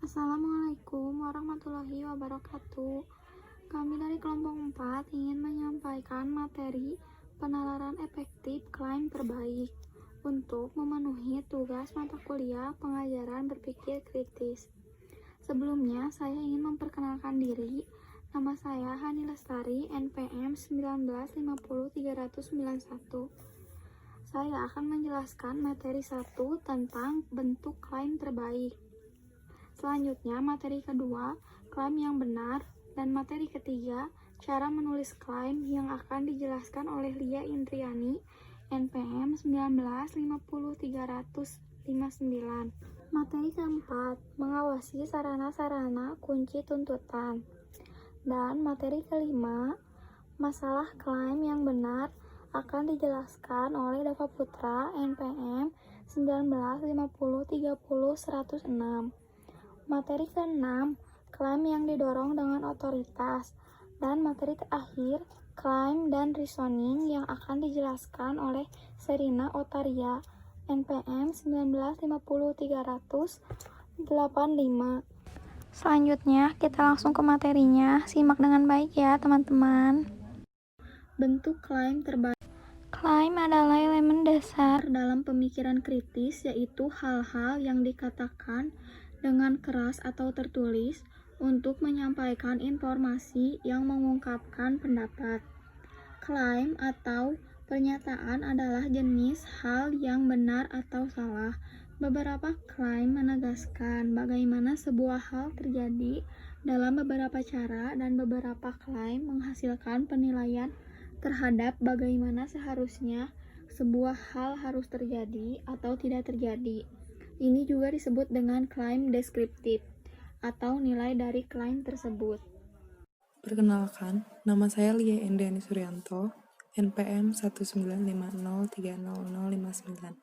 Assalamualaikum warahmatullahi wabarakatuh. Kami dari kelompok 4 ingin menyampaikan materi penalaran efektif klaim terbaik untuk memenuhi tugas mata kuliah pengajaran berpikir kritis. Sebelumnya, saya ingin memperkenalkan diri. Nama saya Hani Lestari, NPM 1950391. Saya akan menjelaskan materi 1 tentang bentuk klaim terbaik. Selanjutnya, materi kedua, klaim yang benar, dan materi ketiga, cara menulis klaim yang akan dijelaskan oleh Lia Indriani, NPM 1950359. Materi keempat, mengawasi sarana-sarana kunci tuntutan. Dan materi kelima, masalah klaim yang benar, akan dijelaskan oleh Dava Putra, NPM 195030106. Materi ke-6, klaim yang didorong dengan otoritas, dan materi terakhir, klaim dan reasoning yang akan dijelaskan oleh Serina Otaria, NPM 1950385. Selanjutnya, kita langsung ke materinya. Simak dengan baik ya, teman-teman. Bentuk klaim terbaik. Klaim adalah elemen dasar dalam pemikiran kritis, yaitu hal-hal yang dikatakan dengan keras atau tertulis untuk menyampaikan informasi yang mengungkapkan pendapat. Klaim atau pernyataan adalah jenis hal yang benar atau salah. Beberapa klaim menegaskan bagaimana sebuah hal terjadi dalam beberapa cara, dan beberapa klaim menghasilkan penilaian terhadap bagaimana seharusnya sebuah hal harus terjadi atau tidak terjadi. Ini juga disebut dengan klaim deskriptif atau nilai dari klaim tersebut. Perkenalkan, nama saya Lia Indriani Suryanto, NPM 195030059.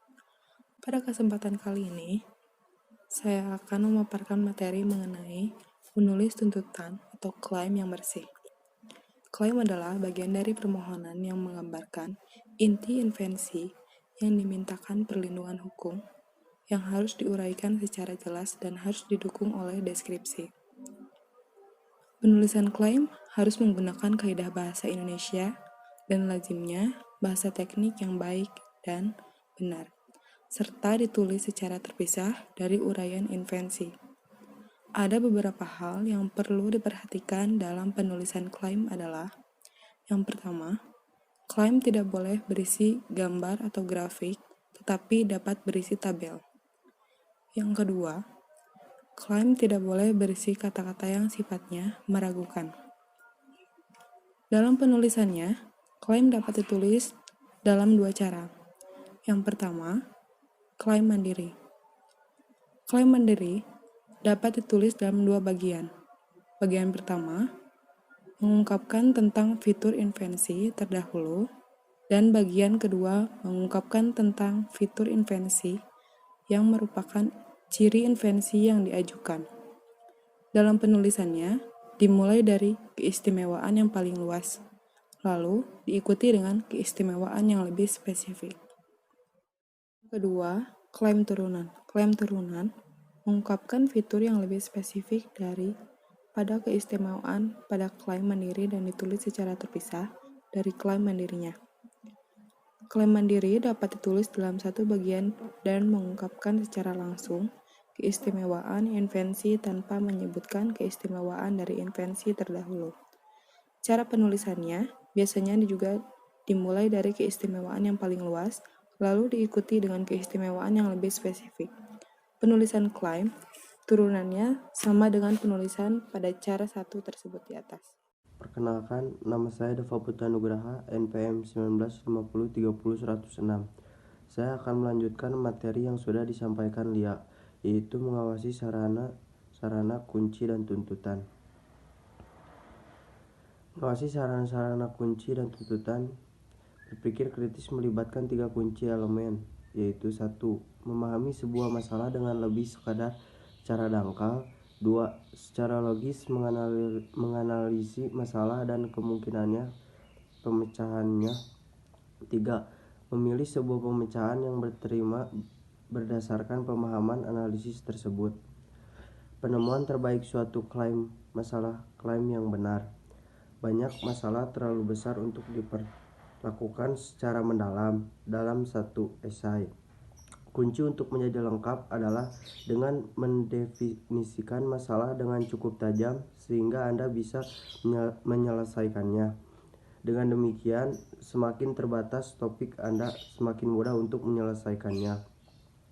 Pada kesempatan kali ini, saya akan memaparkan materi mengenai menulis tuntutan atau klaim yang bersih. Klaim adalah bagian dari permohonan yang menggambarkan inti invensi yang dimintakan perlindungan hukum yang harus diuraikan secara jelas dan harus didukung oleh deskripsi. Penulisan klaim harus menggunakan kaidah bahasa Indonesia dan lazimnya bahasa teknik yang baik dan benar, serta ditulis secara terpisah dari uraian invensi. Ada beberapa hal yang perlu diperhatikan dalam penulisan klaim adalah: yang pertama, klaim tidak boleh berisi gambar atau grafik, tetapi dapat berisi tabel. Yang kedua, klaim tidak boleh berisi kata-kata yang sifatnya meragukan. Dalam penulisannya, klaim dapat ditulis dalam dua cara. Yang pertama, klaim mandiri. Klaim mandiri dapat ditulis dalam dua bagian. Bagian pertama, mengungkapkan tentang fitur invensi terdahulu, dan bagian kedua mengungkapkan tentang fitur invensi yang merupakan ciri invensi yang diajukan. Dalam penulisannya, dimulai dari keistimewaan yang paling luas, lalu diikuti dengan keistimewaan yang lebih spesifik. Kedua, klaim turunan. Klaim turunan mengungkapkan fitur yang lebih spesifik dari pada keistimewaan pada klaim mandiri dan ditulis secara terpisah dari klaim mandirinya. Klaim mandiri dapat ditulis dalam satu bagian dan mengungkapkan secara langsung keistimewaan invensi tanpa menyebutkan keistimewaan dari invensi terdahulu. Cara penulisannya biasanya juga dimulai dari keistimewaan yang paling luas, lalu diikuti dengan keistimewaan yang lebih spesifik. Penulisan klaim turunannya sama dengan penulisan pada cara satu tersebut di atas. Perkenalkan, nama saya Dava Putra Nugraha, NPM 195030106. Saya akan melanjutkan materi yang sudah disampaikan Lia, yaitu mengawasi sarana kunci dan tuntutan. Mengawasi sarana kunci dan tuntutan berpikir kritis melibatkan 3 kunci elemen, yaitu 1. Memahami sebuah masalah dengan lebih sekadar cara dangkal. 2. Secara logis menganalisis masalah dan kemungkinannya pemecahannya. 3. Memilih sebuah pemecahan yang diterima berdasarkan pemahaman analisis tersebut. Penemuan terbaik suatu klaim, masalah klaim yang benar. Banyak masalah terlalu besar untuk diperlakukan secara mendalam dalam satu esai. Kunci untuk menjadi lengkap adalah dengan mendefinisikan masalah dengan cukup tajam sehingga Anda bisa menyelesaikannya. Dengan demikian, semakin terbatas topik Anda, semakin mudah untuk menyelesaikannya.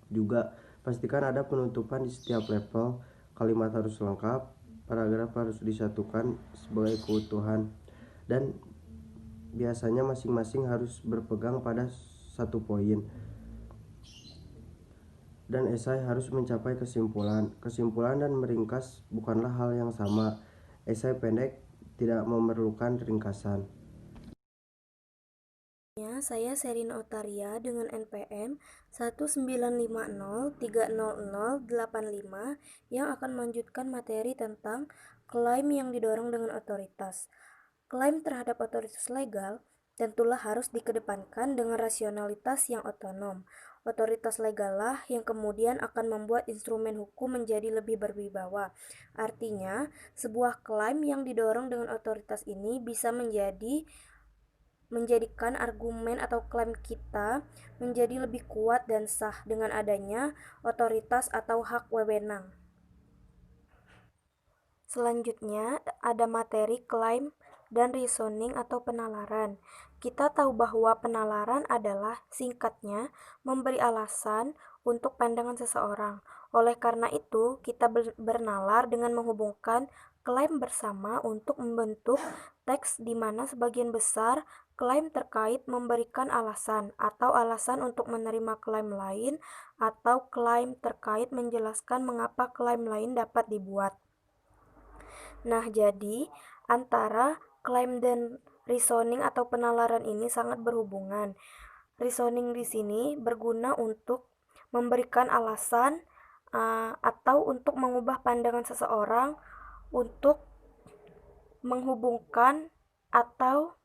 Juga, pastikan ada penutupan di setiap level, kalimat harus lengkap, paragraf harus disatukan sebagai keutuhan, dan biasanya masing-masing harus berpegang pada satu poin. Dan esai harus mencapai kesimpulan. Kesimpulan dan meringkas bukanlah hal yang sama. Esai pendek tidak memerlukan ringkasan. Saya Sherin Otaria dengan NPM 195030085 yang akan melanjutkan materi tentang klaim yang didorong dengan otoritas. Klaim terhadap otoritas legal tentulah harus dikedepankan dengan rasionalitas yang otonom. Otoritas legal lah yang kemudian akan membuat instrumen hukum menjadi lebih berwibawa. Artinya, sebuah klaim yang didorong dengan otoritas ini bisa menjadikan argumen atau klaim kita menjadi lebih kuat dan sah dengan adanya otoritas atau hak wewenang. Selanjutnya ada materi klaim dan reasoning atau penalaran. Kita tahu bahwa penalaran adalah singkatnya memberi alasan untuk pandangan seseorang. Oleh karena itu, kita bernalar dengan menghubungkan klaim bersama untuk membentuk teks di mana sebagian besar klaim terkait memberikan alasan atau alasan untuk menerima klaim lain atau klaim terkait menjelaskan mengapa klaim lain dapat dibuat. Nah, jadi antara klaim dan reasoning atau penalaran ini sangat berhubungan. Reasoning di sini berguna untuk memberikan alasan atau untuk mengubah pandangan seseorang untuk menghubungkan atau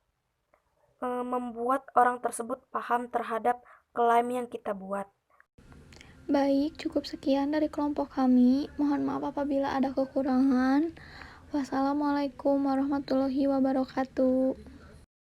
membuat orang tersebut paham terhadap klaim yang kita buat. Baik, cukup sekian dari kelompok kami. Mohon maaf apabila ada kekurangan. Wassalamualaikum warahmatullahi wabarakatuh.